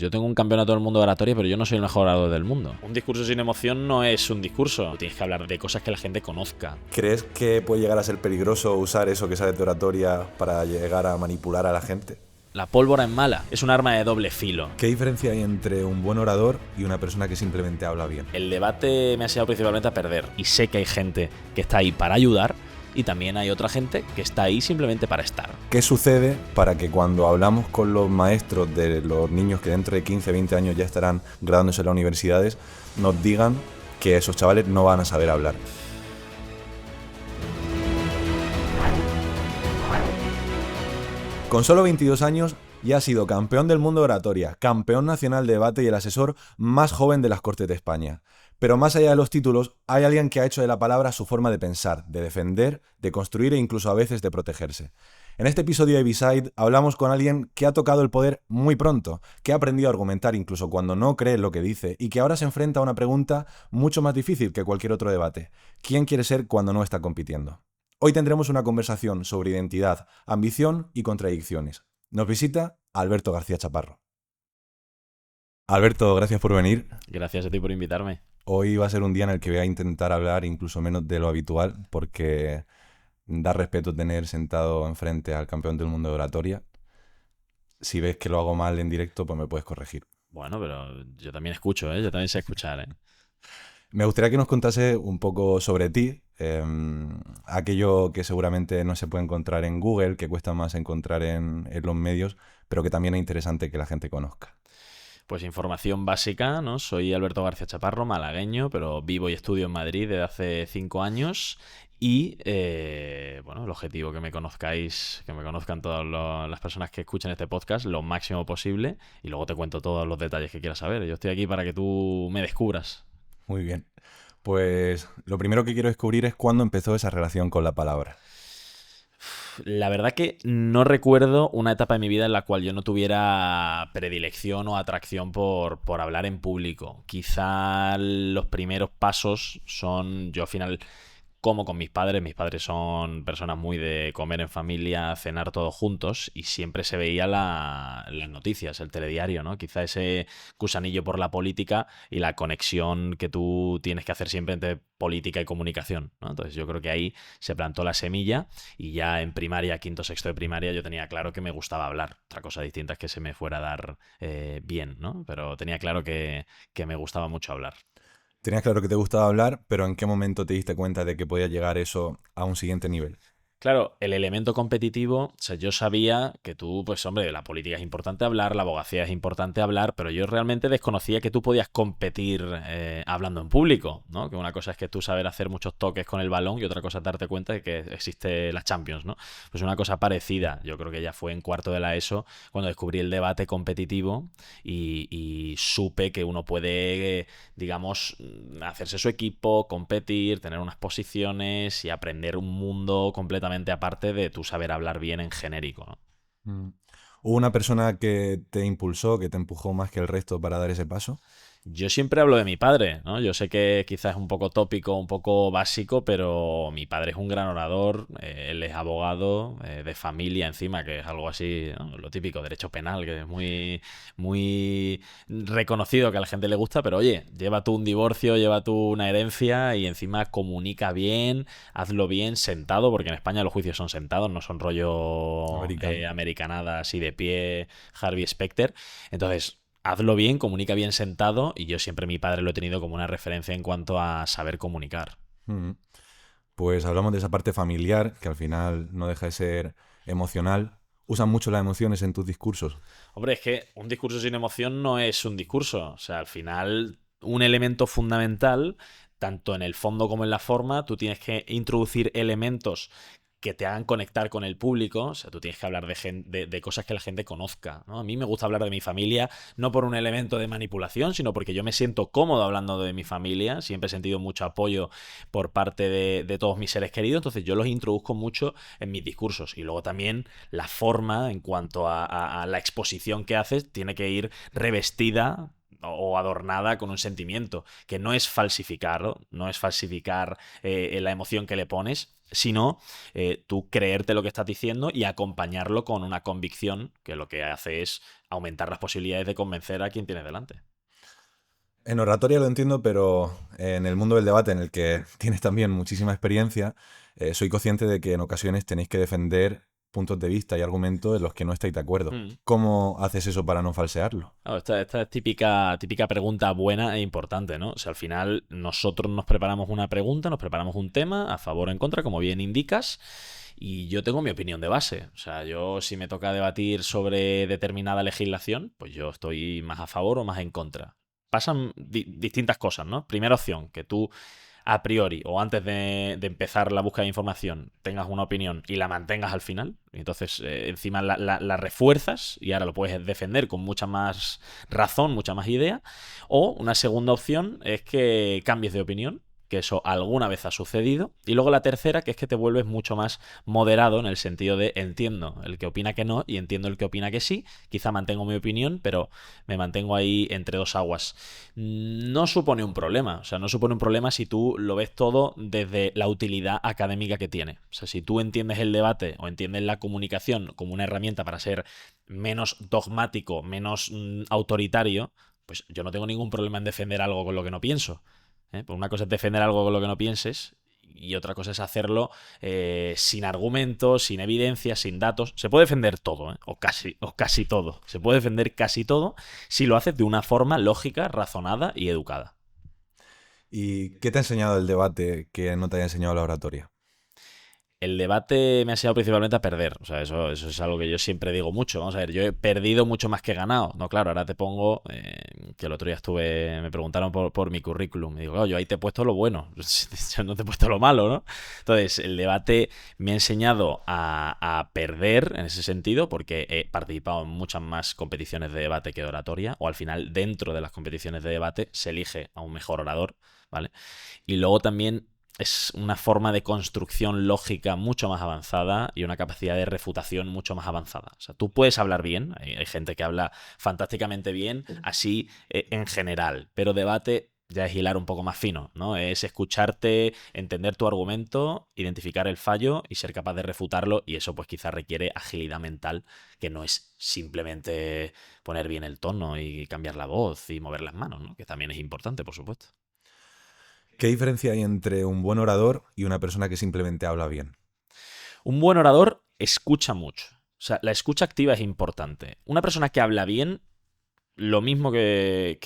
Yo tengo un campeonato del mundo de oratoria, pero yo no soy el mejor orador del mundo. Un discurso sin emoción no es un discurso. Tienes que hablar de cosas que la gente conozca. ¿Crees que puede llegar a ser peligroso usar eso que sabes de oratoria para llegar a manipular a la gente? La pólvora es mala, es un arma de doble filo. ¿Qué diferencia hay entre un buen orador y una persona que simplemente habla bien? El debate me ha enseñado principalmente a perder. Y sé que hay gente que está ahí para ayudar y también hay otra gente que está ahí simplemente para estar. ¿Qué sucede para que cuando hablamos con los maestros de los niños que dentro de 15, 20 años ya estarán graduándose en las universidades, nos digan que esos chavales no van a saber hablar? Con solo 22 años ya ha sido campeón del mundo de oratoria, campeón nacional de debate y el asesor más joven de las Cortes de España. Pero más allá de los títulos, hay alguien que ha hecho de la palabra su forma de pensar, de defender, de construir e incluso a veces de protegerse. En este episodio de B-Side hablamos con alguien que ha tocado el poder muy pronto, que ha aprendido a argumentar incluso cuando no cree en lo que dice y que ahora se enfrenta a una pregunta mucho más difícil que cualquier otro debate. ¿Quién quiere ser cuando no está compitiendo? Hoy tendremos una conversación sobre identidad, ambición y contradicciones. Nos visita Alberto García Chaparro. Alberto, gracias por venir. Gracias a ti por invitarme. Hoy va a ser un día en el que voy a intentar hablar incluso menos de lo habitual, porque da respeto tener sentado enfrente al campeón del mundo de oratoria. Si ves que lo hago mal en directo, pues me puedes corregir. Bueno, pero yo también escucho, ¿eh? Yo también sé escuchar, ¿eh? Me gustaría que nos contase un poco sobre ti, aquello que seguramente no se puede encontrar en Google, que cuesta más encontrar en los medios, pero que también es interesante que la gente conozca. Pues información básica, ¿no? Soy Alberto García Chaparro, malagueño, pero vivo y estudio en Madrid desde hace 5 años. Y, bueno, el objetivo que me conozcáis, que me conozcan todas las personas que escuchen este podcast lo máximo posible. Y luego te cuento todos los detalles que quieras saber. Yo estoy aquí para que tú me descubras. Muy bien. Pues lo primero que quiero descubrir es cuándo empezó esa relación con la palabra. La verdad que no recuerdo una etapa de mi vida en la cual yo no tuviera predilección o atracción por hablar en público. Quizá los primeros pasos son, yo al final como con mis padres son personas muy de comer en familia, cenar todos juntos y siempre se veía las noticias, el telediario, ¿no? Quizá ese gusanillo por la política y la conexión que tú tienes que hacer siempre entre política y comunicación, ¿no? Entonces yo creo que ahí se plantó la semilla y ya en primaria, quinto, sexto de primaria yo tenía claro que me gustaba hablar. Otra cosa distinta es que se me fuera a dar bien, ¿no? Pero tenía claro que me gustaba mucho hablar. Tenías claro que te gustaba hablar, pero ¿en qué momento te diste cuenta de que podía llegar eso a un siguiente nivel? Claro, el elemento competitivo, o sea, yo sabía que tú, pues hombre, la política es importante hablar, la abogacía es importante hablar, pero yo realmente desconocía que tú podías competir hablando en público, ¿no? Que una cosa es que tú saber hacer muchos toques con el balón y otra cosa es darte cuenta de que existe la Champions, ¿no? Pues una cosa parecida, yo creo que ya fue en cuarto de la ESO cuando descubrí el debate competitivo y supe que uno puede, digamos, hacerse su equipo, competir, tener unas posiciones y aprender un mundo completamente aparte de tu saber hablar bien en genérico, ¿no? Mm. ¿Hubo una persona que te impulsó, que te empujó más que el resto para dar ese paso? Yo siempre hablo de mi padre, ¿no? Yo sé que quizás es un poco tópico, un poco básico, pero mi padre es un gran orador, él es abogado, de familia encima, que es algo así, ¿no? Lo típico, derecho penal, que es muy, muy reconocido, que a la gente le gusta, pero oye, lleva tú un divorcio, lleva tú una herencia y encima comunica bien, hazlo bien, sentado, porque en España los juicios son sentados, no son rollo Americano. americanada así de pie, Harvey Specter. Entonces, hazlo bien, comunica bien sentado y yo siempre mi padre lo he tenido como una referencia en cuanto a saber comunicar. Mm. Pues hablamos de esa parte familiar, que al final no deja de ser emocional. ¿Usan mucho las emociones en tus discursos? Hombre, es que un discurso sin emoción no es un discurso. O sea, al final, un elemento fundamental, tanto en el fondo como en la forma, tú tienes que introducir elementos que te hagan conectar con el público. O sea, tú tienes que hablar de cosas que la gente conozca, ¿no? A mí me gusta hablar de mi familia, no por un elemento de manipulación, sino porque yo me siento cómodo hablando de mi familia. Siempre he sentido mucho apoyo por parte de todos mis seres queridos, entonces yo los introduzco mucho en mis discursos. Y luego también la forma en cuanto a la exposición que haces tiene que ir revestida o adornada con un sentimiento, que no es falsificarlo, no es falsificar la emoción que le pones, sino tú creerte lo que estás diciendo y acompañarlo con una convicción que lo que hace es aumentar las posibilidades de convencer a quien tienes delante. En oratoria lo entiendo, pero en el mundo del debate, en el que tienes también muchísima experiencia, soy consciente de que en ocasiones tenéis que defender puntos de vista y argumentos en los que no estáis de acuerdo. Mm. ¿Cómo haces eso para no falsearlo? Claro, esta es típica pregunta buena e importante, ¿no? O sea, al final nosotros nos preparamos una pregunta, nos preparamos un tema, a favor o en contra, como bien indicas, y yo tengo mi opinión de base. O sea, yo si me toca debatir sobre determinada legislación, pues yo estoy más a favor o más en contra. Pasan distintas cosas, ¿no? Primera opción, que tú a priori o antes de empezar la búsqueda de información tengas una opinión y la mantengas al final, y entonces encima la refuerzas y ahora lo puedes defender con mucha más razón, mucha más idea. O una segunda opción es que cambies de opinión, que eso alguna vez ha sucedido. Y luego la tercera, que es que te vuelves mucho más moderado en el sentido de entiendo el que opina que no y entiendo el que opina que sí. Quizá mantengo mi opinión, pero me mantengo ahí entre dos aguas. No supone un problema. O sea, no supone un problema si tú lo ves todo desde la utilidad académica que tiene. O sea, si tú entiendes el debate o entiendes la comunicación como una herramienta para ser menos dogmático, menos autoritario, pues yo no tengo ningún problema en defender algo con lo que no pienso. Pues una cosa es defender algo con lo que no pienses y otra cosa es hacerlo sin argumentos, sin evidencia, sin datos. Se puede defender todo, o casi todo. Se puede defender casi todo si lo haces de una forma lógica, razonada y educada. ¿Y qué te ha enseñado el debate que no te haya enseñado la oratoria? El debate me ha enseñado principalmente a perder. O sea, eso es algo que yo siempre digo mucho. Vamos a ver, yo he perdido mucho más que ganado. No, claro, ahora te pongo que el otro día me preguntaron por mi currículum. Y digo, claro, yo ahí te he puesto lo bueno. Yo no te he puesto lo malo, ¿no? Entonces, el debate me ha enseñado a perder en ese sentido porque he participado en muchas más competiciones de debate que de oratoria. O al final, dentro de las competiciones de debate, se elige a un mejor orador, ¿vale? Y luego también es una forma de construcción lógica mucho más avanzada y una capacidad de refutación mucho más avanzada. O sea, tú puedes hablar bien, hay gente que habla fantásticamente bien, así en general, pero debate ya es hilar un poco más fino, ¿no? Es escucharte, entender tu argumento, identificar el fallo y ser capaz de refutarlo, y eso pues quizás requiere agilidad mental, que no es simplemente poner bien el tono y cambiar la voz y mover las manos, ¿no? Que también es importante, por supuesto. ¿Qué diferencia hay entre un buen orador y una persona que simplemente habla bien? Un buen orador escucha mucho. O sea, la escucha activa es importante. Una persona que habla bien, lo mismo que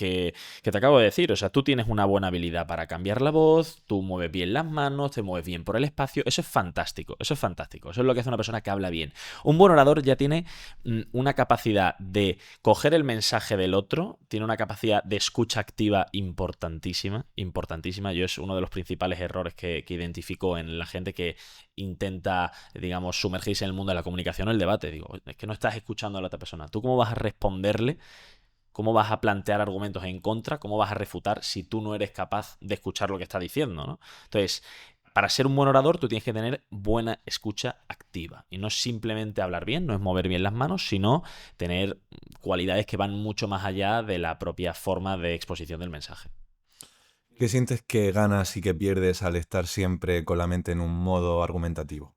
te acabo de decir. O sea, tú tienes una buena habilidad para cambiar la voz, tú mueves bien las manos, te mueves bien por el espacio. Eso es fantástico, eso es fantástico. Eso es lo que hace una persona que habla bien. Un buen orador ya tiene una capacidad de coger el mensaje del otro, tiene una capacidad de escucha activa importantísima, importantísima. Yo es uno de los principales errores que identifico en la gente que intenta, digamos, sumergirse en el mundo de la comunicación o el debate. Digo, es que no estás escuchando a la otra persona. ¿Tú cómo vas a responderle? ¿Cómo vas a plantear argumentos en contra? ¿Cómo vas a refutar si tú no eres capaz de escuchar lo que está diciendo, ¿no? Entonces, para ser un buen orador, tú tienes que tener buena escucha activa. Y no es simplemente hablar bien, no es mover bien las manos, sino tener cualidades que van mucho más allá de la propia forma de exposición del mensaje. ¿Qué sientes que ganas y que pierdes al estar siempre con la mente en un modo argumentativo?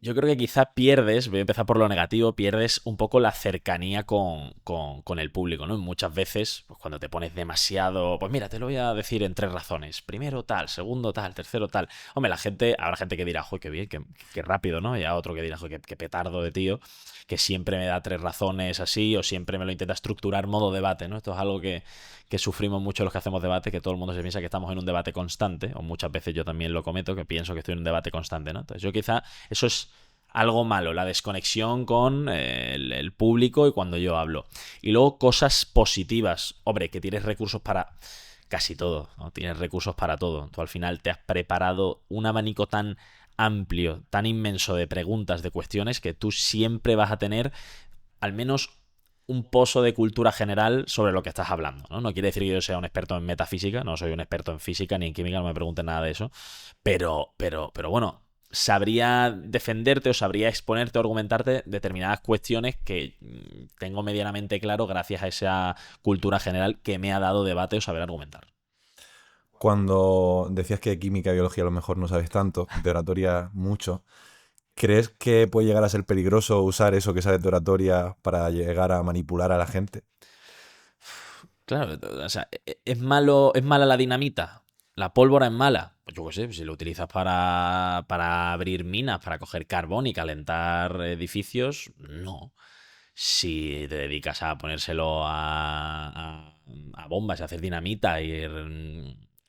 Yo creo que quizá pierdes, voy a empezar por lo negativo, pierdes un poco la cercanía con el público, ¿no? Muchas veces, pues cuando te pones demasiado, pues mira, te lo voy a decir en tres razones. Primero tal, segundo tal, tercero tal. Hombre, habrá gente que dirá, joder, qué bien, qué rápido, ¿no? Y a otro que dirá, joder, qué petardo de tío, que siempre me da tres razones así, o siempre me lo intenta estructurar modo debate, ¿no? Esto es algo que sufrimos mucho los que hacemos debate, que todo el mundo se piensa que estamos en un debate constante, o muchas veces yo también lo cometo, que pienso que estoy en un debate constante, ¿no? Entonces yo quizá eso es algo malo, la desconexión con el público y cuando yo hablo. Y luego cosas positivas. Hombre, que tienes recursos para casi todo, ¿no? Tienes recursos para todo. Tú al final te has preparado un abanico tan amplio, tan inmenso de preguntas, de cuestiones, que tú siempre vas a tener al menos un pozo de cultura general sobre lo que estás hablando, ¿no? No quiere decir que yo sea un experto en metafísica, no soy un experto en física ni en química, no me pregunten nada de eso, pero bueno, sabría defenderte o sabría exponerte o argumentarte determinadas cuestiones que tengo medianamente claro gracias a esa cultura general que me ha dado debate o saber argumentar. Cuando decías que de química y biología a lo mejor no sabes tanto, de oratoria mucho, ¿Crees que puede llegar a ser peligroso usar eso que sabes de oratoria para llegar a manipular a la gente? Claro, o sea, es mala la dinamita. La pólvora es mala. Pues yo qué sé, si lo utilizas para abrir minas, para coger carbón y calentar edificios, no. Si te dedicas a ponérselo a bombas y a hacer dinamita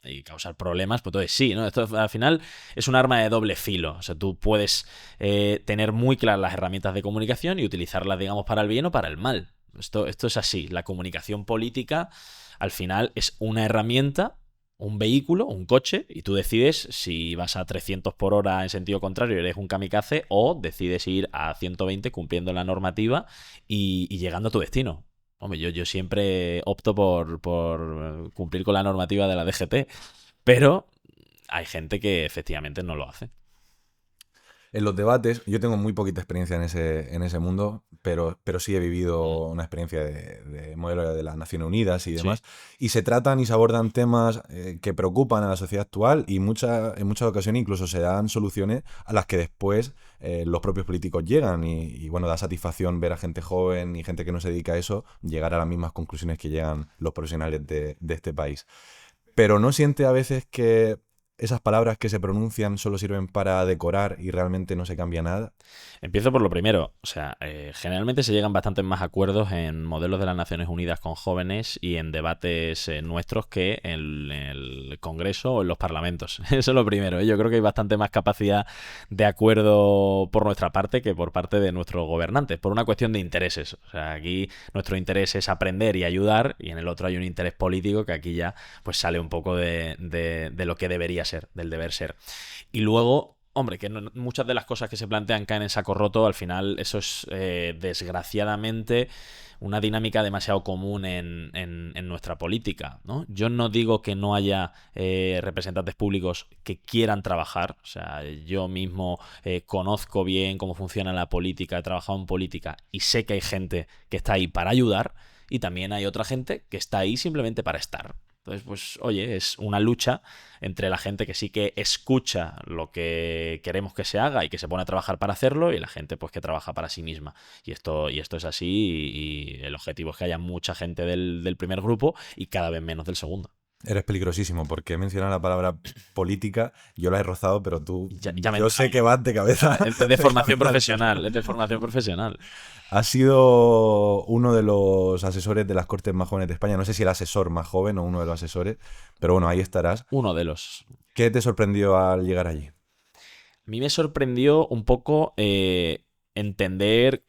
y causar problemas, pues entonces sí, ¿no? Esto al final es un arma de doble filo. O sea, tú puedes tener muy claras las herramientas de comunicación y utilizarlas, digamos, para el bien o para el mal. Esto es así. La comunicación política al final es una herramienta, un vehículo, un coche, y tú decides si vas a 300 por hora en sentido contrario y eres un kamikaze, o decides ir a 120 cumpliendo la normativa y llegando a tu destino. Hombre, yo siempre opto por cumplir con la normativa de la DGT, pero hay gente que efectivamente no lo hace. En los debates, yo tengo muy poquita experiencia en ese mundo, pero sí he Mm, vivido una experiencia de modelo de las Naciones Unidas y sí. demás, y se tratan y se abordan temas que preocupan a la sociedad actual y en muchas ocasiones incluso se dan soluciones a las que después los propios políticos llegan y, bueno, da satisfacción ver a gente joven y gente que no se dedica a eso llegar a las mismas conclusiones que llegan los profesionales de este país. Pero ¿no siente a veces que esas palabras que se pronuncian solo sirven para decorar y realmente no se cambia nada? Empiezo por lo primero. O sea, generalmente se llegan bastantes más acuerdos en modelos de las Naciones Unidas con jóvenes y en debates nuestros que en el Congreso o en los parlamentos. Eso es lo primero, ¿eh? Yo creo que hay bastante más capacidad de acuerdo por nuestra parte que por parte de nuestros gobernantes, por una cuestión de intereses. O sea, aquí nuestro interés es aprender y ayudar, y en el otro hay un interés político que aquí ya pues sale un poco de lo que debería ser, del deber ser. Y luego, hombre, que muchas de las cosas que se plantean caen en saco roto. Al final, eso es desgraciadamente una dinámica demasiado común en nuestra política, ¿no? Yo no digo que no haya representantes públicos que quieran trabajar. O sea, yo mismo conozco bien cómo funciona la política, he trabajado en política y sé que hay gente que está ahí para ayudar, y también hay otra gente que está ahí simplemente para estar. Entonces, pues, oye, es una lucha entre la gente que sí que escucha lo que queremos que se haga y que se pone a trabajar para hacerlo, y la gente pues que trabaja para sí misma. Y esto es así, y el objetivo es que haya mucha gente del primer grupo y cada vez menos del segundo. Eres peligrosísimo porque he mencionado la palabra política, yo la he rozado, pero tú, Ya me yo entra a sé mí. que vas de cabeza, Es de de formación cabeza al tema. profesional, es de formación profesional. Has sido uno de los asesores de las Cortes más jóvenes de España. No sé si el asesor más joven o uno de los asesores, pero bueno, ahí estarás. Uno de los. ¿Qué te sorprendió al llegar allí? A mí me sorprendió un poco entender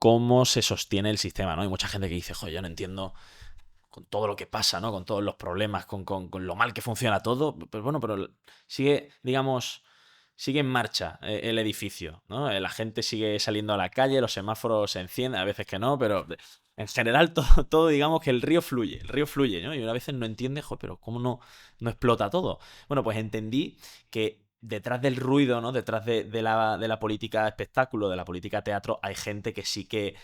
cómo se sostiene el sistema, ¿no? Hay mucha gente que dice, joder, yo no entiendo con todo lo que pasa, ¿no? Con todos los problemas, con lo mal que funciona todo. Pues bueno, pero sigue, digamos, sigue en marcha el edificio, ¿no? La gente sigue saliendo a la calle, los semáforos se encienden, a veces que no, pero en general todo, digamos que el río fluye, ¿no? Y una vez no entiende, joder, pero ¿cómo no explota todo? Bueno, pues entendí que detrás del ruido, ¿no? Detrás de la política espectáculo, de la política teatro, hay gente que sí que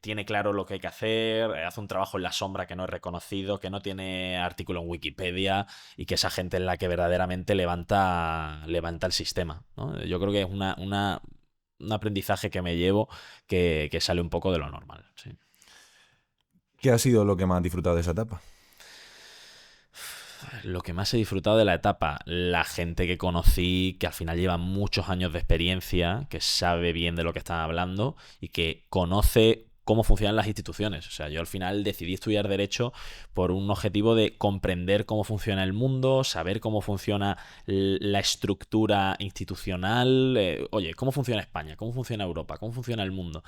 tiene claro lo que hay que hacer, hace un trabajo en la sombra que no es reconocido, que no tiene artículo en Wikipedia, y que esa gente es la que verdaderamente levanta el sistema, ¿no? Yo creo que es un aprendizaje que me llevo que sale un poco de lo normal. Sí. ¿Qué ha sido lo que más has disfrutado de esa etapa? Lo que más he disfrutado de la etapa, la gente que conocí, que al final lleva muchos años de experiencia, que sabe bien de lo que están hablando y que conoce cómo funcionan las instituciones. O sea, yo al final decidí estudiar Derecho por un objetivo de comprender cómo funciona el mundo, saber cómo funciona la estructura institucional, oye, cómo funciona España, cómo funciona Europa, cómo funciona el mundo.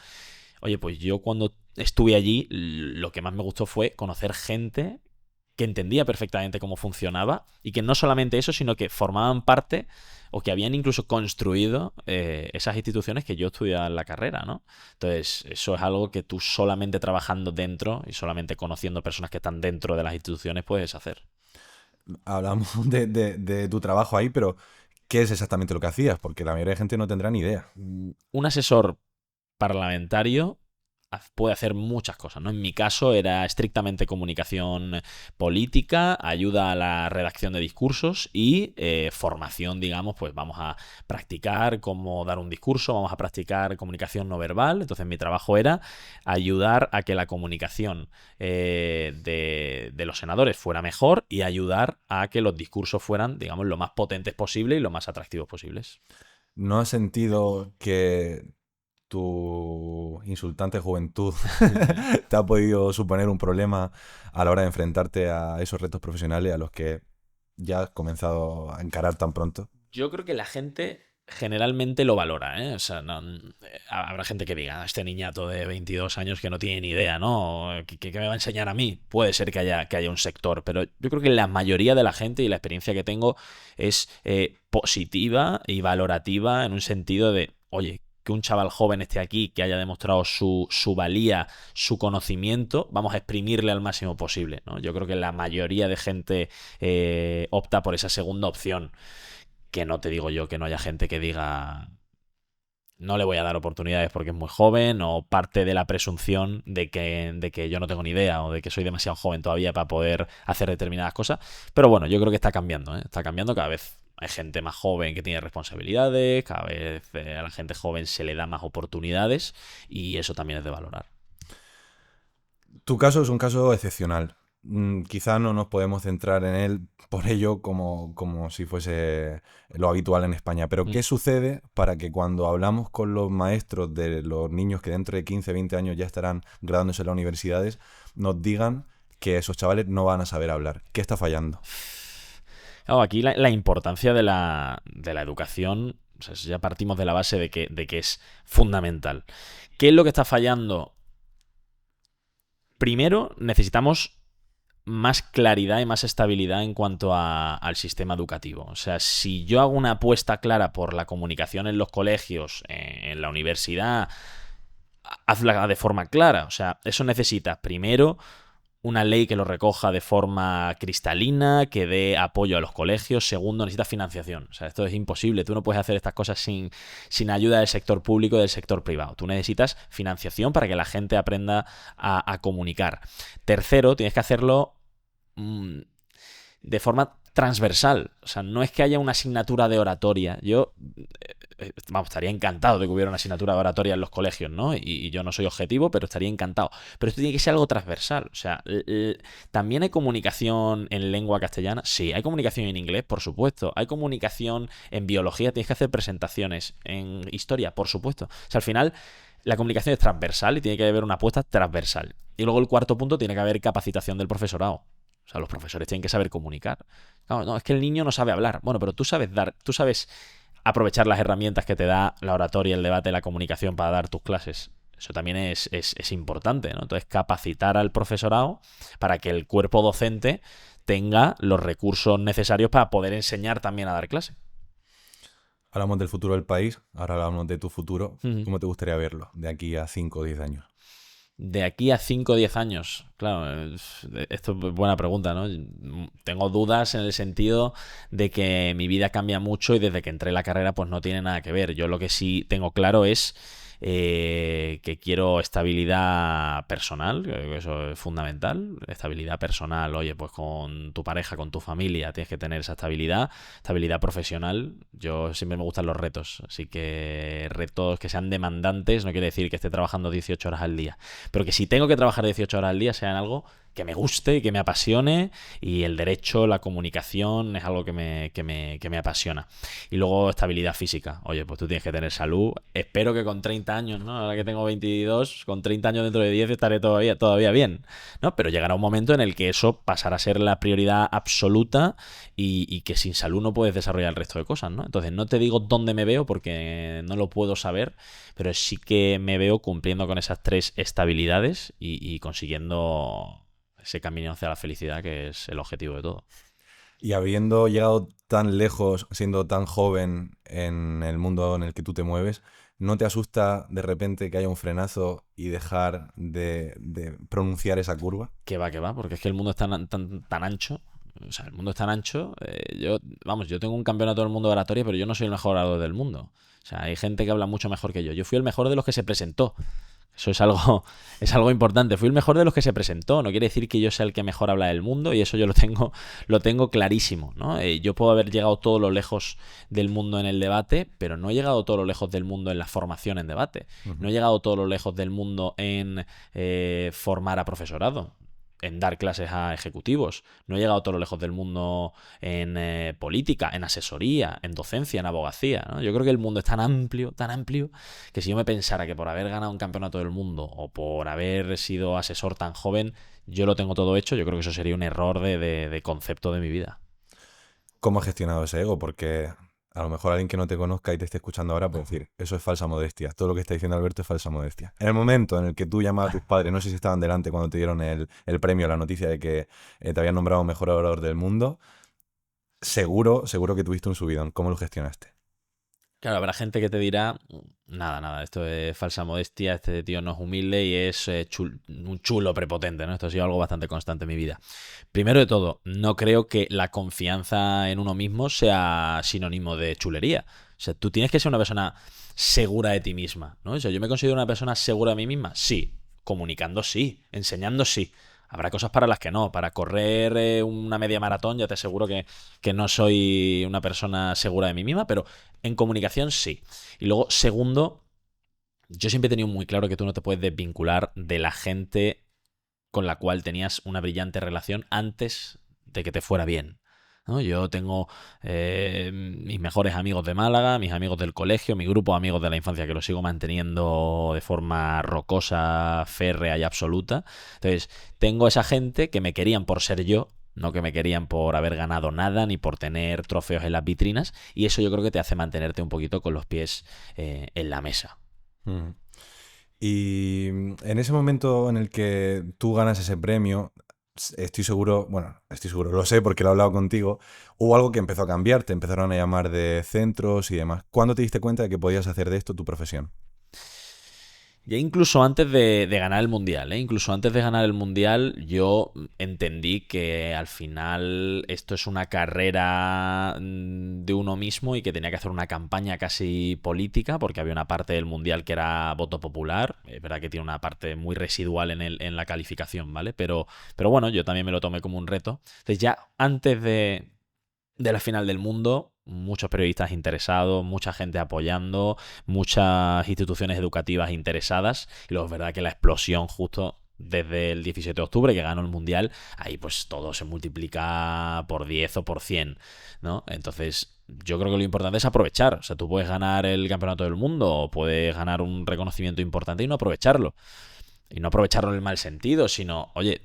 Oye, pues yo cuando estuve allí, lo que más me gustó fue conocer gente que entendía perfectamente cómo funcionaba, y que no solamente eso, sino que formaban parte o que habían incluso construido esas instituciones que yo estudiaba en la carrera, ¿no? Entonces, eso es algo que tú solamente trabajando dentro y solamente conociendo personas que están dentro de las instituciones puedes hacer. Hablamos de tu trabajo ahí, pero ¿qué es exactamente lo que hacías? Porque la mayoría de gente no tendrá ni idea. Un asesor parlamentario puede hacer muchas cosas, ¿no? En mi caso era estrictamente comunicación política, ayuda a la redacción de discursos y formación, digamos, pues vamos a practicar cómo dar un discurso, vamos a practicar comunicación no verbal. Entonces mi trabajo era ayudar a que la comunicación de los senadores fuera mejor y ayudar a que los discursos fueran, digamos, lo más potentes posible y lo más atractivos posibles. ¿No has sentido que tu insultante juventud te ha podido suponer un problema a la hora de enfrentarte a esos retos profesionales a los que ya has comenzado a encarar tan pronto? Yo creo que la gente generalmente lo valora, ¿eh? O sea, habrá gente que diga, este niñato de 22 años que no tiene ni idea, ¿no? ¿Qué me va a enseñar a mí? Puede ser que haya un sector, pero yo creo que la mayoría de la gente y la experiencia que tengo es positiva y valorativa en un sentido de, oye, que un chaval joven esté aquí, que haya demostrado su valía, su conocimiento, vamos a exprimirle al máximo posible, ¿no? Yo creo que la mayoría de gente opta por esa segunda opción. Que no te digo yo que no haya gente que diga no le voy a dar oportunidades porque es muy joven, o parte de la presunción de que yo no tengo ni idea o de que soy demasiado joven todavía para poder hacer determinadas cosas. Pero bueno, yo creo que está cambiando, ¿eh? Está cambiando cada vez. Hay gente más joven que tiene responsabilidades, cada vez a la gente joven se le da más oportunidades y eso también es de valorar. Tu caso es un caso excepcional. Quizá no nos podemos centrar en él por ello como si fuese lo habitual en España. Pero Mm. ¿qué sucede para que cuando hablamos con los maestros de los niños que dentro de 15, 20 años ya estarán graduándose en las universidades, nos digan que esos chavales no van a saber hablar? ¿Qué está fallando? Claro, aquí la importancia de la educación, o sea, ya partimos de la base de que es fundamental. ¿Qué es lo que está fallando? Primero, necesitamos más claridad y más estabilidad en cuanto al sistema educativo. O sea, si yo hago una apuesta clara por la comunicación en los colegios, en la universidad, hazla de forma clara. O sea, eso necesita, primero, una ley que lo recoja de forma cristalina, que dé apoyo a los colegios. Segundo, necesita financiación. O sea, esto es imposible. Tú no puedes hacer estas cosas sin ayuda del sector público y del sector privado. Tú necesitas financiación para que la gente aprenda a comunicar. Tercero, tienes que hacerlo de forma transversal. O sea, no es que haya una asignatura yo estaría encantado de que hubiera una asignatura de oratoria en los colegios, ¿no? Y yo no soy objetivo, pero estaría encantado. Pero esto tiene que ser algo transversal. O sea, también hay comunicación en lengua castellana. Sí, hay comunicación en inglés, por supuesto. Hay comunicación en biología, tienes que hacer presentaciones. En historia, por supuesto. O sea, al final, la comunicación es transversal y tiene que haber una apuesta transversal. Y luego el cuarto punto, tiene que haber capacitación del profesorado. O sea, los profesores tienen que saber comunicar. Claro, no, es que el niño no sabe hablar. Bueno, pero tú sabes aprovechar las herramientas que te da la oratoria, el debate, la comunicación para dar tus clases. Eso también es importante, ¿no? Entonces, capacitar al profesorado para que el cuerpo docente tenga los recursos necesarios para poder enseñar también a dar clase. Hablamos del futuro del país, ahora hablamos de tu futuro. Ujú. ¿Cómo te gustaría verlo de aquí a 5 o 10 años? De aquí a 5 o 10 años, claro, esto es buena pregunta, ¿no? Tengo dudas en el sentido de que mi vida cambia mucho y desde que entré en la carrera pues no tiene nada que ver. Yo lo que sí tengo claro es que quiero estabilidad personal, creo que eso es fundamental. Estabilidad personal, oye, pues con tu pareja, con tu familia, tienes que tener esa estabilidad profesional. Yo siempre me gustan los retos, así que retos que sean demandantes no quiere decir que esté trabajando 18 horas al día, pero que si tengo que trabajar 18 horas al día sean algo que me guste, que me apasione, y el derecho, la comunicación es algo que me apasiona. Y luego estabilidad física. Oye, pues tú tienes que tener salud. Espero que con 30 años, ¿no? Ahora que tengo 22, con 30 años dentro de 10 estaré todavía bien, ¿no? Pero llegará un momento en el que eso pasará a ser la prioridad absoluta y que sin salud no puedes desarrollar el resto de cosas, ¿no? Entonces no te digo dónde me veo porque no lo puedo saber, pero sí que me veo cumpliendo con esas tres estabilidades y consiguiendo ese camino hacia la felicidad, que es el objetivo de todo. Y habiendo llegado tan lejos, siendo tan joven en el mundo en el que tú te mueves, ¿no te asusta de repente que haya un frenazo y dejar de pronunciar esa curva? Que va, porque es que el mundo es tan ancho. O sea, el mundo es tan ancho. Yo tengo un campeonato del mundo de oratoria, pero yo no soy el mejor orador del mundo. O sea, hay gente que habla mucho mejor que yo. Yo fui el mejor de los que se presentó. Eso es algo importante. Fui el mejor de los que se presentó. No quiere decir que yo sea el que mejor habla del mundo y eso yo lo tengo clarísimo, ¿no? Yo puedo haber llegado todo lo lejos del mundo en el debate, pero no he llegado todo lo lejos del mundo en la formación en debate. No he llegado todo lo lejos del mundo en formar a profesorado, en dar clases a ejecutivos. No he llegado todo lo lejos del mundo en política, en asesoría, en docencia, en abogacía, ¿no? Yo creo que el mundo es tan amplio, que si yo me pensara que por haber ganado un campeonato del mundo o por haber sido asesor tan joven, yo lo tengo todo hecho, yo creo que eso sería un error de concepto de mi vida. ¿Cómo has gestionado ese ego? Porque a lo mejor alguien que no te conozca y te esté escuchando ahora puede decir, eso es falsa modestia. Todo lo que está diciendo Alberto es falsa modestia. En el momento en el que tú llamabas a tus padres, no sé si estaban delante cuando te dieron el premio, la noticia de que te habían nombrado mejor orador del mundo, seguro que tuviste un subidón. ¿Cómo lo gestionaste? Claro, habrá gente que te dirá, nada, esto es falsa modestia, este tío no es humilde y es un chulo prepotente, ¿no? Esto ha sido algo bastante constante en mi vida. Primero de todo, no creo que la confianza en uno mismo sea sinónimo de chulería. O sea, tú tienes que ser una persona segura de ti misma, ¿no? O sea, yo me considero una persona segura de mí misma, sí. Comunicando, sí. Enseñando, sí. Habrá cosas para las que no. Para correr una media maratón ya te aseguro que no soy una persona segura de mí misma, pero en comunicación sí. Y luego, segundo, yo siempre he tenido muy claro que tú no te puedes desvincular de la gente con la cual tenías una brillante relación antes de que te fuera bien, ¿no? Yo tengo mis mejores amigos de Málaga, mis amigos del colegio, mi grupo de amigos de la infancia que lo sigo manteniendo de forma rocosa, férrea y absoluta. Entonces, tengo esa gente que me querían por ser yo, no que me querían por haber ganado nada ni por tener trofeos en las vitrinas, y eso yo creo que te hace mantenerte un poquito con los pies en la mesa. Mm. Y en ese momento en el que tú ganas ese premio, estoy seguro, lo sé porque lo he hablado contigo, hubo algo que empezó a cambiar, te empezaron a llamar de centros y demás. ¿Cuándo te diste cuenta de que podías hacer de esto tu profesión? Ya incluso antes de ganar el Mundial, incluso antes de ganar el Mundial, yo entendí que al final esto es una carrera de uno mismo y que tenía que hacer una campaña casi política, porque había una parte del Mundial que era voto popular. Es verdad que tiene una parte muy residual en la calificación, ¿vale? Pero bueno, yo también me lo tomé como un reto. Entonces ya antes de la final del mundo, muchos periodistas interesados, mucha gente apoyando, muchas instituciones educativas interesadas. Y luego es verdad que la explosión justo desde el 17 de octubre, que ganó el Mundial, ahí pues todo se multiplica por 10 o por 100, ¿no? Entonces, yo creo que lo importante es aprovechar. O sea, tú puedes ganar el campeonato del mundo o puedes ganar un reconocimiento importante y no aprovecharlo. Y no aprovecharlo en el mal sentido, sino, oye,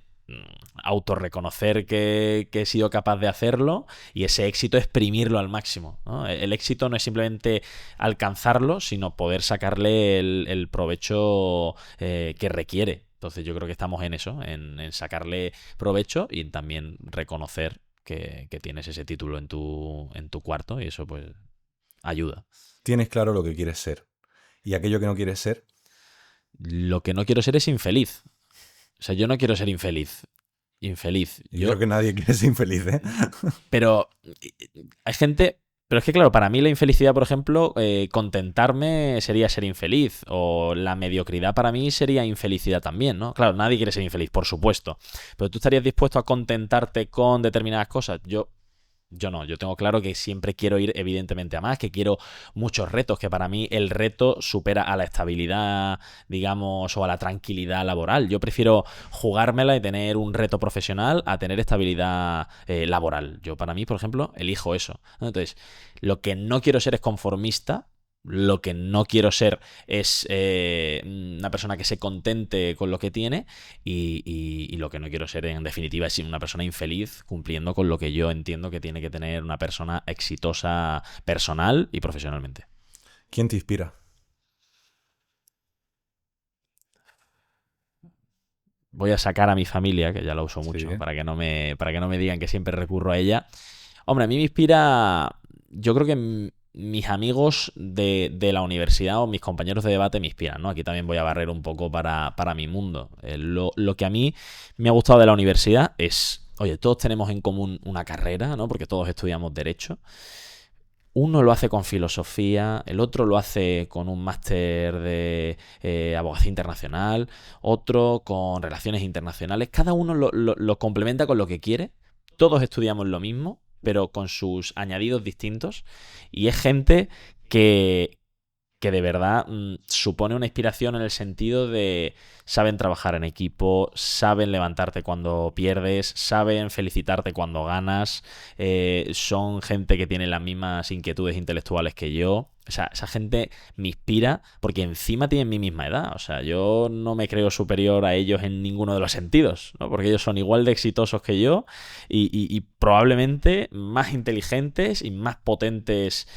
autorreconocer que he sido capaz de hacerlo y ese éxito exprimirlo al máximo, ¿no? El éxito no es simplemente alcanzarlo, sino poder sacarle el provecho que requiere. Entonces yo creo que estamos en eso, en sacarle provecho y también reconocer que tienes ese título en tu cuarto y eso pues ayuda. Tienes claro lo que quieres ser. ¿Y aquello que no quieres ser? Lo que no quiero ser es infeliz. O sea, yo no quiero ser infeliz. Infeliz. Yo creo que nadie quiere ser infeliz, ¿eh? Pero hay gente. Pero es que, claro, para mí la infelicidad, por ejemplo, contentarme sería ser infeliz. O la mediocridad para mí sería infelicidad también, ¿no? Claro, nadie quiere ser infeliz, por supuesto. Pero tú estarías dispuesto a contentarte con determinadas cosas. Yo no, yo tengo claro que siempre quiero ir evidentemente a más, que quiero muchos retos, que para mí el reto supera a la estabilidad, digamos, o a la tranquilidad laboral. Yo prefiero jugármela y tener un reto profesional a tener estabilidad laboral. Yo para mí, por ejemplo, elijo eso, ¿no? Entonces, lo que no quiero ser es conformista. Lo que no quiero ser es una persona que se contente con lo que tiene y lo que no quiero ser en definitiva es una persona infeliz cumpliendo con lo que yo entiendo que tiene que tener una persona exitosa personal y profesionalmente. ¿Quién te inspira? Voy a sacar a mi familia, que ya la uso Sí. mucho, para que no me digan que siempre recurro a ella. Hombre, a mí me inspira, yo creo que mis amigos de la universidad o mis compañeros de debate me inspiran, ¿no? Aquí también voy a barrer un poco para mi mundo. Lo que a mí me ha gustado de la universidad es, oye, todos tenemos en común una carrera, ¿no? Porque todos estudiamos derecho. Uno lo hace con filosofía, el otro lo hace con un máster de abogacía internacional, otro con relaciones internacionales. Cada uno lo complementa con lo que quiere. Todos estudiamos lo mismo, pero con sus añadidos distintos. Y es gente que, que de verdad supone una inspiración en el sentido de saben trabajar en equipo, saben levantarte cuando pierdes, saben felicitarte cuando ganas, son gente que tiene las mismas inquietudes intelectuales que yo. O sea, esa gente me inspira porque encima tienen mi misma edad. O sea, yo no me creo superior a ellos en ninguno de los sentidos, ¿no? Porque ellos son igual de exitosos que yo y probablemente más inteligentes y más potentes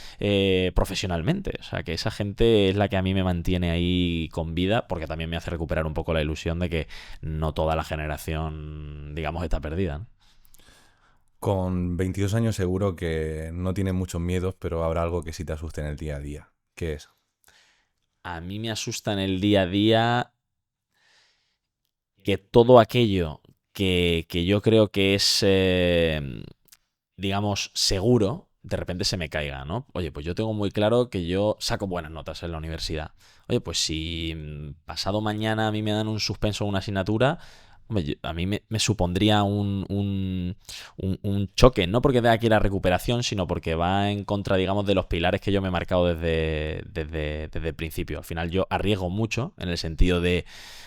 profesionalmente. O sea, que esa gente es la que a mí me mantiene ahí con vida porque también me hace recuperar un poco la ilusión de que no toda la generación, digamos, está perdida, ¿no? Con 22 años seguro que no tienes muchos miedos, pero habrá algo que sí te asuste en el día a día. ¿Qué es? A mí me asusta en el día a día que todo aquello que yo creo que es, digamos, seguro, de repente se me caiga, ¿no? Oye, pues yo tengo muy claro que yo saco buenas notas en la universidad. Oye, pues si pasado mañana a mí me dan un suspenso en una asignatura, hombre, a mí me supondría un choque, no porque tenga que ir a recuperación, sino porque va en contra, digamos, de los pilares que yo me he marcado desde el principio. Al final yo arriesgo mucho en el sentido de,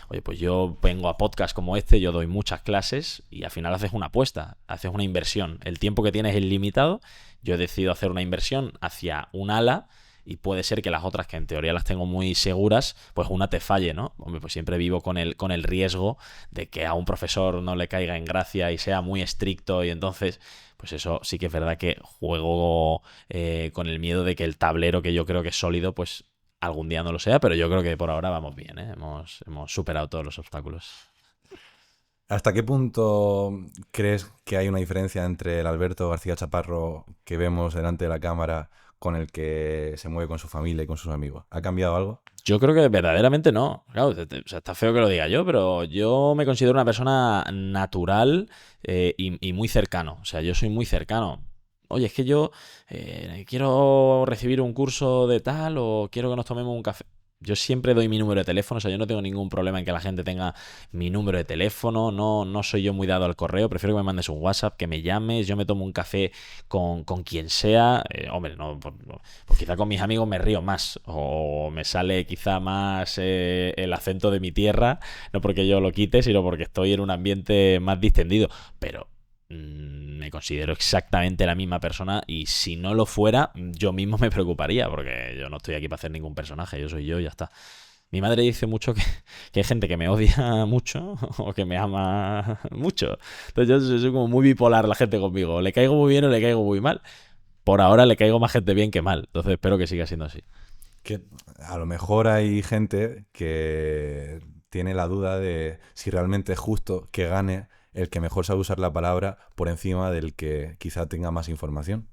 oye, pues yo vengo a podcast como este, yo doy muchas clases y al final haces una apuesta, haces una inversión. El tiempo que tienes es limitado. Yo he decidido hacer una inversión hacia un ala y puede ser que las otras, que en teoría las tengo muy seguras, pues una te falle, ¿no? Hombre, pues siempre vivo con el riesgo de que a un profesor no le caiga en gracia y sea muy estricto y entonces, pues eso sí que es verdad que juego con el miedo de que el tablero que yo creo que es sólido, pues algún día no lo sea, pero yo creo que por ahora vamos bien, ¿eh? Hemos superado todos los obstáculos. ¿Hasta qué punto crees que hay una diferencia entre el Alberto García Chaparro que vemos delante de la cámara con el que se mueve con su familia y con sus amigos? ¿Ha cambiado algo? Yo creo que verdaderamente no. Claro, o sea, está feo que lo diga yo, pero yo me considero una persona natural y muy cercano. O sea, yo soy muy cercano. Oye, es que yo quiero recibir un curso de tal o quiero que nos tomemos un café. Yo siempre doy mi número de teléfono, o sea, yo no tengo ningún problema en que la gente tenga mi número de teléfono, no soy yo muy dado al correo, prefiero que me mandes un WhatsApp, que me llames, yo me tomo un café con quien sea, hombre, no, pues quizá con mis amigos me río más o me sale quizá más el acento de mi tierra, no porque yo lo quite, sino porque estoy en un ambiente más distendido, pero me considero exactamente la misma persona y si no lo fuera, yo mismo me preocuparía porque yo no estoy aquí para hacer ningún personaje, yo soy yo y ya está. Mi madre dice mucho que hay gente que me odia mucho o que me ama mucho. Entonces yo soy como muy bipolar la gente conmigo. Le caigo muy bien o le caigo muy mal. Por ahora le caigo más gente bien que mal. Entonces espero que siga siendo así. Que a lo mejor hay gente que tiene la duda de si realmente es justo que gane el que mejor sabe usar la palabra por encima del que quizá tenga más información.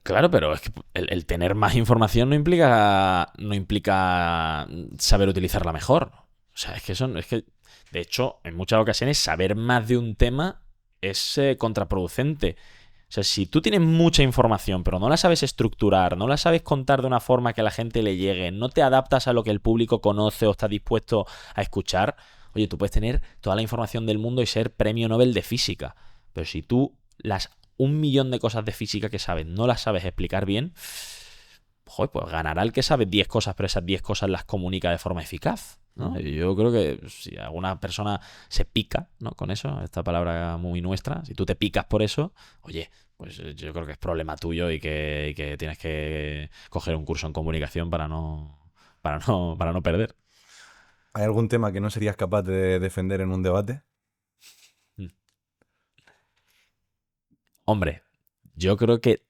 Claro, pero es que el tener más información no implica saber utilizarla mejor. O sea, es que, de hecho, en muchas ocasiones saber más de un tema es contraproducente. O sea, si tú tienes mucha información, pero no la sabes estructurar, no la sabes contar de una forma que a la gente le llegue, no te adaptas a lo que el público conoce o está dispuesto a escuchar, oye, tú puedes tener toda la información del mundo y ser premio Nobel de física. Pero si tú las 1 millón de cosas de física que sabes no las sabes explicar bien, joder, pues ganará el que sabe 10 cosas, pero esas 10 cosas las comunica de forma eficaz, ¿no? Y yo creo que si alguna persona se pica, ¿no? Con eso, esta palabra muy nuestra, si tú te picas por eso, oye, pues yo creo que es problema tuyo y que tienes que coger un curso en comunicación para no perder. ¿Hay algún tema que no serías capaz de defender en un debate? Hombre, yo creo que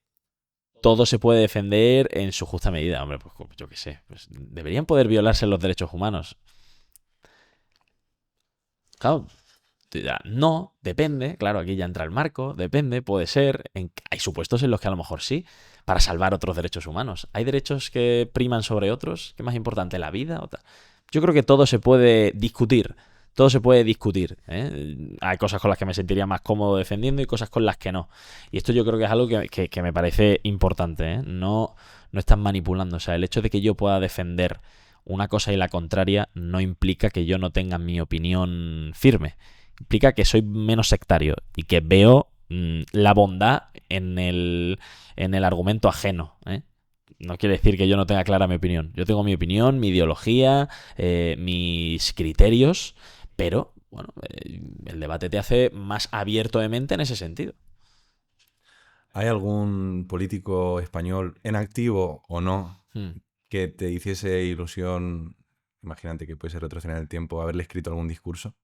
todo se puede defender en su justa medida. Hombre, pues yo qué sé. Pues deberían poder violarse los derechos humanos. Claro, no, depende. Claro, aquí ya entra el marco. Depende, puede ser. Hay supuestos en los que a lo mejor sí, para salvar otros derechos humanos. Hay derechos que priman sobre otros. ¿Qué es más importante, la vida o tal? Yo creo que todo se puede discutir todo se puede discutir, ¿eh? Hay cosas con las que me sentiría más cómodo defendiendo y cosas con las que no. Y esto yo creo que es algo que me parece importante, ¿eh? No están manipulando. O sea, el hecho de que yo pueda defender una cosa y la contraria no implica que yo no tenga mi opinión firme. Implica que soy menos sectario y que veo la bondad en el argumento ajeno, ¿eh? No quiere decir que yo no tenga clara mi opinión. Yo tengo mi opinión, mi ideología, mis criterios, pero bueno, el debate te hace más abierto de mente en ese sentido. ¿Hay algún político español en activo o no Hmm. que te hiciese ilusión, imagínate que puedes retroceder en el tiempo, haberle escrito algún discurso?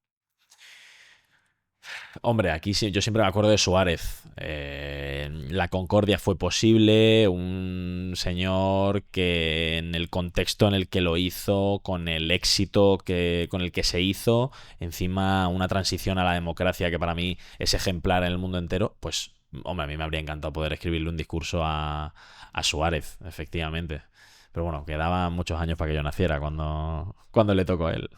Hombre, aquí sí, yo siempre me acuerdo de Suárez. La concordia fue posible, un señor que en el contexto en el que lo hizo, con el éxito con el que se hizo, encima una transición a la democracia que para mí es ejemplar en el mundo entero, pues, hombre, a mí me habría encantado poder escribirle un discurso a Suárez, efectivamente. Pero bueno, quedaban muchos años para que yo naciera cuando le tocó a él.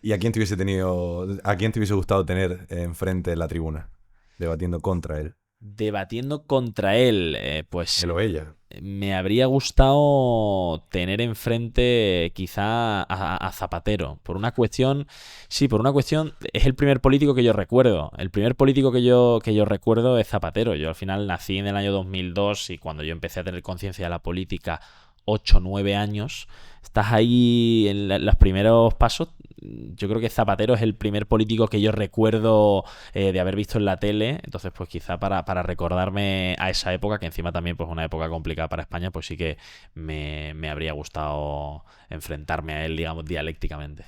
¿Y a quién te hubiese gustado tener enfrente en la tribuna, debatiendo contra él? Debatiendo contra él, Él pues o ella. me habría gustado tener enfrente quizá a Zapatero. Por una cuestión, es el primer político que yo recuerdo. El primer político que yo recuerdo es Zapatero. Yo al final nací en el año 2002 y cuando yo empecé a tener conciencia de la política, 8 9 años, estás ahí en los primeros pasos. Yo creo que Zapatero es el primer político que yo recuerdo de haber visto en la tele. Entonces, pues quizá para recordarme a esa época, que encima también pues una época complicada para España, pues sí que me habría gustado enfrentarme a él, digamos, dialécticamente.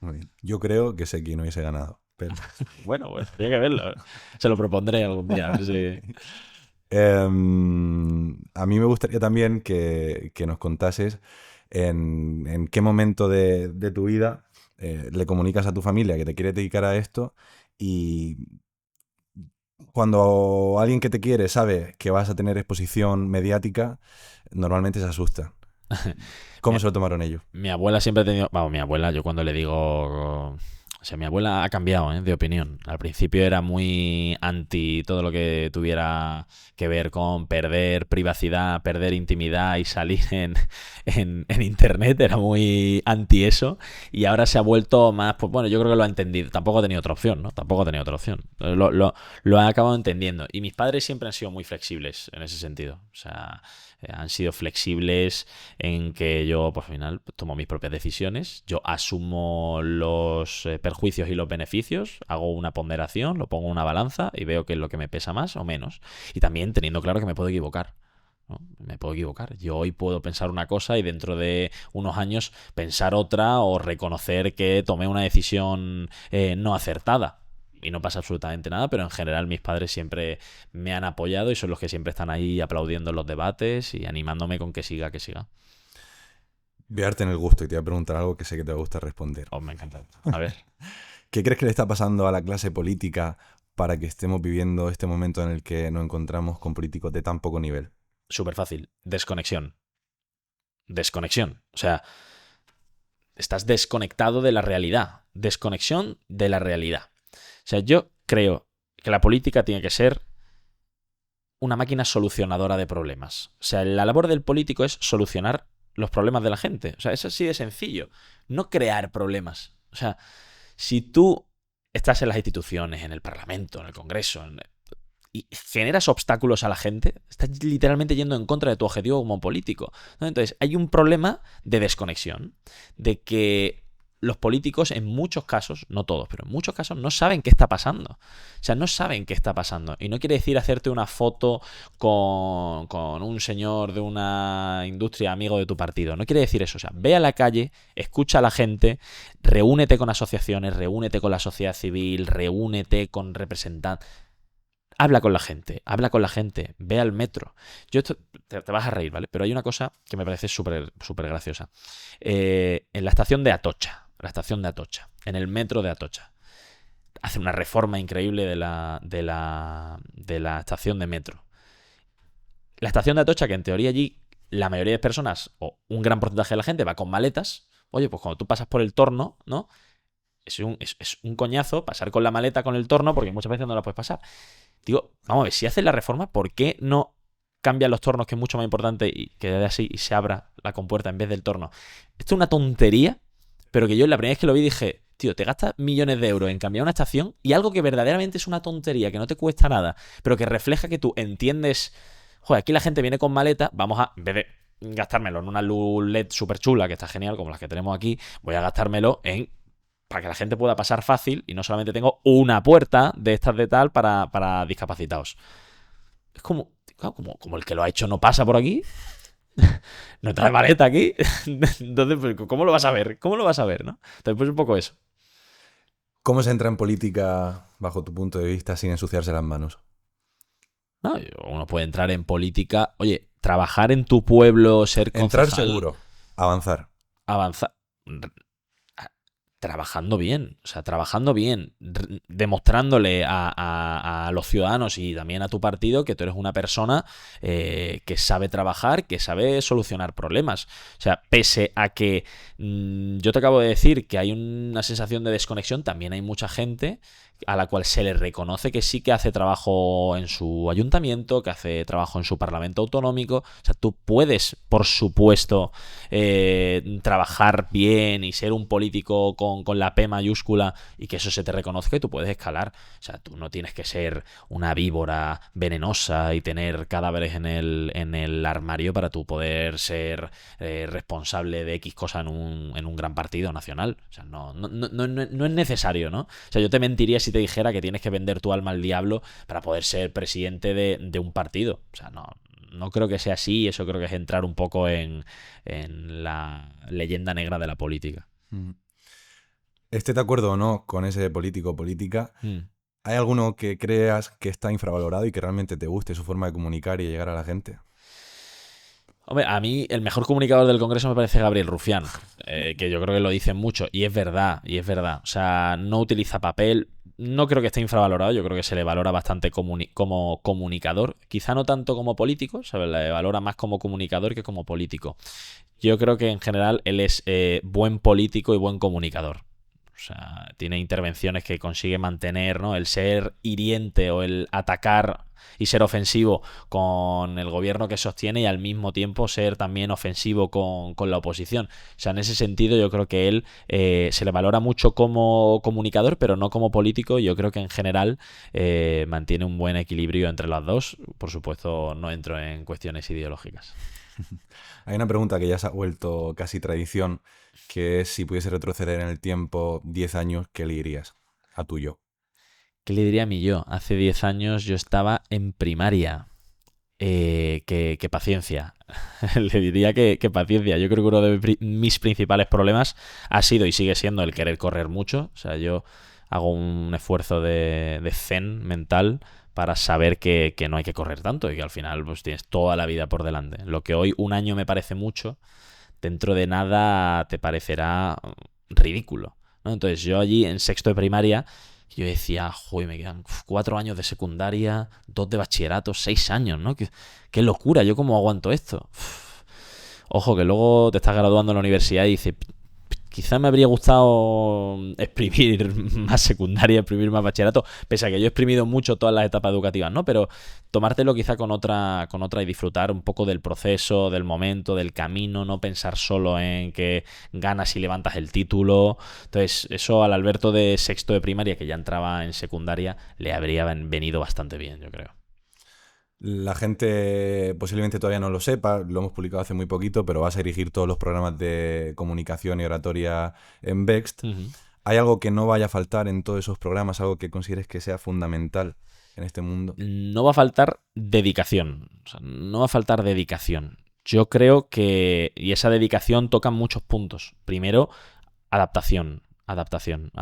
Muy bien. Yo creo que sé quién hubiese ganado. Pero... Bueno, pues tiene que verlo. Se lo propondré algún día. A ver si... A mí me gustaría también que nos contases en qué momento de tu vida le comunicas a tu familia que te quieres dedicar a esto y cuando alguien que te quiere sabe que vas a tener exposición mediática, normalmente se asusta. ¿Cómo se lo tomaron ellos? Mi abuela siempre ha tenido... Vamos, mi abuela, yo cuando le digo... O sea, mi abuela ha cambiado, de opinión. Al principio era muy anti todo lo que tuviera que ver con perder privacidad, perder intimidad y salir en internet. Era muy anti eso. Y ahora se ha vuelto más... Pues bueno, yo creo que lo ha entendido. Tampoco ha tenido otra opción, ¿no? Tampoco ha tenido otra opción. Lo ha acabado entendiendo. Y mis padres siempre han sido muy flexibles en ese sentido. O sea, han sido flexibles en que yo, pues al final, tomo mis propias decisiones, yo asumo los perjuicios y los beneficios, hago una ponderación, lo pongo en una balanza y veo qué es lo que me pesa más o menos. Y también teniendo claro que me puedo equivocar, ¿no? Me puedo equivocar. Yo hoy puedo pensar una cosa y dentro de unos años pensar otra o reconocer que tomé una decisión no acertada. Y no pasa absolutamente nada, pero en general mis padres siempre me han apoyado y son los que siempre están ahí aplaudiendo en los debates y animándome con que siga, que siga. Voy a darte en el gusto y te voy a preguntar algo que sé que te gusta responder. Oh, me encanta. A ver. ¿Qué crees que le está pasando a la clase política para que estemos viviendo este momento en el que nos encontramos con políticos de tan poco nivel? Súper fácil. Desconexión. Desconexión. O sea, estás desconectado de la realidad. Desconexión de la realidad. O sea, yo creo que la política tiene que ser una máquina solucionadora de problemas. O sea, la labor del político es solucionar los problemas de la gente. O sea, es así de sencillo. No crear problemas. O sea, si tú estás en las instituciones, en el Parlamento, en el Congreso, y generas obstáculos a la gente, estás literalmente yendo en contra de tu objetivo como político, ¿no? Entonces, hay un problema de desconexión, de que los políticos en muchos casos, no todos, pero en muchos casos no saben qué está pasando. O sea, no saben qué está pasando. Y no quiere decir hacerte una foto con un señor de una industria amigo de tu partido. No quiere decir eso. O sea, ve a la calle, escucha a la gente, reúnete con asociaciones, reúnete con la sociedad civil, reúnete con representantes. Habla con la gente, ve al metro. Yo esto, te vas a reír, ¿vale? Pero hay una cosa que me parece súper súper graciosa. En la estación de Atocha, en el metro de Atocha, hace una reforma increíble de la estación de metro. La estación de Atocha, que en teoría allí la mayoría de personas, o un gran porcentaje de la gente, va con maletas. Oye, pues cuando tú pasas por el torno, ¿no? es un coñazo pasar con la maleta con el torno porque muchas veces no la puedes pasar. Digo, vamos a ver, si haces la reforma, ¿por qué no cambian los tornos, que es mucho más importante, y quede así y se abra la compuerta en vez del torno? Esto es una tontería, pero que yo la primera vez que lo vi dije, tío, te gastas millones de euros en cambiar una estación y algo que verdaderamente es una tontería, que no te cuesta nada, pero que refleja que tú entiendes, joder, aquí la gente viene con maleta, vamos a, en vez de gastármelo en una luz LED súper chula, que está genial, como las que tenemos aquí, voy a gastármelo en para que la gente pueda pasar fácil y no solamente tengo una puerta de estas de tal para discapacitados. Es como, claro, como el que lo ha hecho no pasa por aquí, no trae maleta aquí, entonces, pues, ¿cómo lo vas a ver? ¿Cómo lo vas a ver, no? Entonces, pues un poco eso. ¿Cómo se entra en política, bajo tu punto de vista, sin ensuciarse las manos? ¿No? Uno puede entrar en política, oye, trabajar en tu pueblo, ser Entrar concejal, seguro, avanzar. avanzar, trabajando bien, o sea, trabajando bien, demostrándole a los ciudadanos y también a tu partido que tú eres una persona que sabe trabajar, que sabe solucionar problemas. O sea, pese a que yo te acabo de decir que hay una sensación de desconexión, también hay mucha gente a la cual se le reconoce que sí que hace trabajo en su ayuntamiento, que hace trabajo en su parlamento autonómico. O sea, tú puedes, por supuesto, trabajar bien y ser un político con la P mayúscula y que eso se te reconozca y tú puedes escalar. O sea, tú no tienes que ser una víbora venenosa y tener cadáveres en el armario para tú poder ser responsable de X cosa en un gran partido nacional. O sea, no es necesario, ¿no? O sea, yo te mentiría si te dijera que tienes que vender tu alma al diablo para poder ser presidente de un partido. O sea, no creo que sea así. Eso creo que es entrar un poco en la leyenda negra de la política. Esté de acuerdo o no con ese político o política, Mm. ¿hay alguno que creas que está infravalorado y que realmente te guste su forma de comunicar y llegar a la gente? Hombre, a mí el mejor comunicador del Congreso me parece Gabriel Rufián, que yo creo que lo dicen mucho, y es verdad, O sea, no utiliza papel, no creo que esté infravalorado, yo creo que se le valora bastante como comunicador, quizá no tanto como político, se le valora más como comunicador que como político. Yo creo que en general él es buen político y buen comunicador. O sea, tiene intervenciones que consigue mantener, ¿no? El ser hiriente o el atacar y ser ofensivo con el gobierno que sostiene y al mismo tiempo ser también ofensivo con la oposición. O sea, en ese sentido yo creo que él se le valora mucho como comunicador, pero no como político. Yo creo que en general mantiene un buen equilibrio entre las dos. Por supuesto, no entro en cuestiones ideológicas. Hay una pregunta que ya se ha vuelto casi tradición, que es si pudiese retroceder en el tiempo 10 años, ¿qué le dirías a tu yo? ¿Qué le diría a mi yo? Hace 10 años yo estaba en primaria. Que paciencia. Le diría que paciencia. Yo creo que uno de mis principales problemas ha sido y sigue siendo el querer correr mucho. O sea, yo hago un esfuerzo de zen mental para saber que no hay que correr tanto y que al final pues tienes toda la vida por delante. Lo que hoy un año me parece mucho, dentro de nada te parecerá ridículo, ¿no? Entonces yo allí en sexto de primaria yo decía, joder, me quedan 4 años de secundaria, 2 de bachillerato, 6 años, ¿no? Qué locura, ¿yo cómo aguanto esto? Ojo, que luego te estás graduando en la universidad y dices, quizá me habría gustado exprimir más secundaria, exprimir más bachillerato, pese a que yo he exprimido mucho todas las etapas educativas, ¿no? Pero tomártelo quizá con otra y disfrutar un poco del proceso, del momento, del camino, no pensar solo en que ganas y levantas el título. Entonces, eso al Alberto de sexto de primaria, que ya entraba en secundaria, le habría venido bastante bien, yo creo. La gente posiblemente todavía no lo sepa, lo hemos publicado hace muy poquito, pero vas a dirigir todos los programas de comunicación y oratoria en Bext. Uh-huh. ¿Hay algo que no vaya a faltar en todos esos programas, algo que consideres que sea fundamental en este mundo? No va a faltar dedicación. O sea, no va a faltar dedicación. Yo creo que, y esa dedicación toca muchos puntos. Primero, adaptación. Adaptación.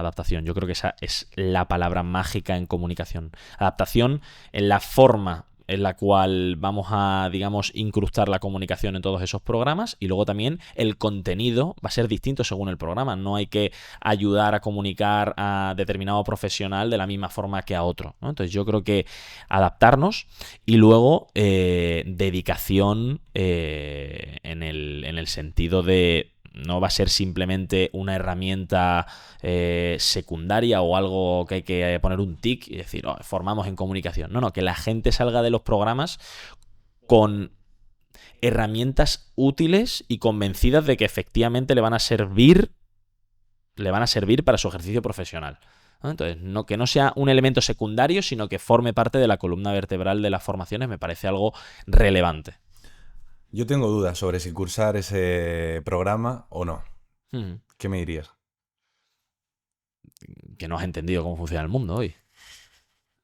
Yo creo que esa es la palabra mágica en comunicación. Adaptación en la forma en la cual vamos a, digamos, incrustar la comunicación en todos esos programas, y luego también el contenido va a ser distinto según el programa. No hay que ayudar a comunicar a determinado profesional de la misma forma que a otro, ¿no? Entonces yo creo que adaptarnos y luego dedicación en el sentido de no va a ser simplemente una herramienta secundaria o algo que hay que poner un tic y decir, oh, formamos en comunicación. No, que la gente salga de los programas con herramientas útiles y convencidas de que efectivamente le van a servir para su ejercicio profesional, ¿no? Entonces, que no sea un elemento secundario, sino que forme parte de la columna vertebral de las formaciones, me parece algo relevante. Yo tengo dudas sobre si cursar ese programa o no. ¿Qué me dirías? Que no has entendido cómo funciona el mundo hoy.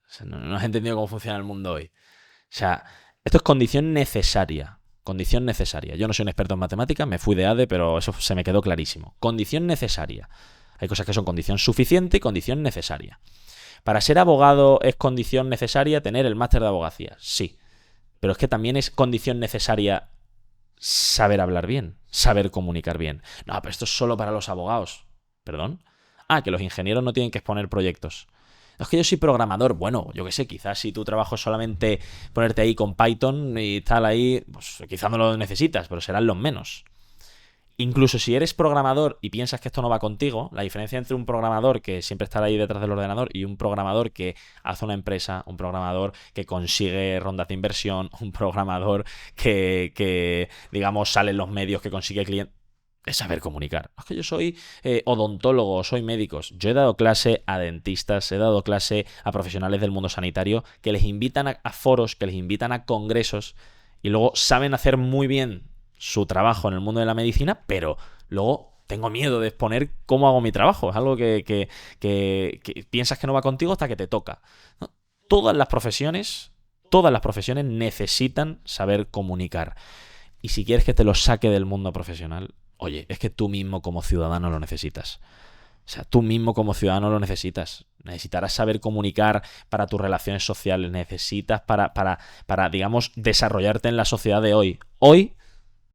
O sea, no has entendido cómo funciona el mundo hoy. O sea, esto es condición necesaria. Condición necesaria. Yo no soy un experto en matemáticas, me fui de ADE, pero eso se me quedó clarísimo. Condición necesaria. Hay cosas que son condición suficiente y condición necesaria. ¿Para ser abogado es condición necesaria tener el máster de abogacía? Sí. Pero es que también es condición necesaria saber hablar bien, saber comunicar bien. No, pero esto es solo para los abogados. ¿Perdón? Que los ingenieros no tienen que exponer proyectos. No, es que yo soy programador. Bueno, yo qué sé, quizás si tu trabajo es solamente ponerte ahí con Python y tal ahí, pues quizás no lo necesitas, pero serán los menos. Incluso si eres programador y piensas que esto no va contigo, la diferencia entre un programador que siempre estará ahí detrás del ordenador y un programador que hace una empresa, un programador que consigue rondas de inversión, un programador que digamos, sale en los medios, que consigue clientes, es saber comunicar. Es que yo soy odontólogo, soy médico. Yo he dado clase a dentistas, he dado clase a profesionales del mundo sanitario que les invitan a foros, que les invitan a congresos y luego saben hacer muy bien su trabajo en el mundo de la medicina, pero luego tengo miedo de exponer cómo hago mi trabajo. Es algo que piensas que no va contigo hasta que te toca, ¿no? Todas las profesiones necesitan saber comunicar. Y si quieres que te lo saque del mundo profesional, oye, es que tú mismo como ciudadano lo necesitas. O sea, tú mismo como ciudadano lo necesitas. Necesitarás saber comunicar para tus relaciones sociales. Necesitas para digamos, desarrollarte en la sociedad de hoy. Hoy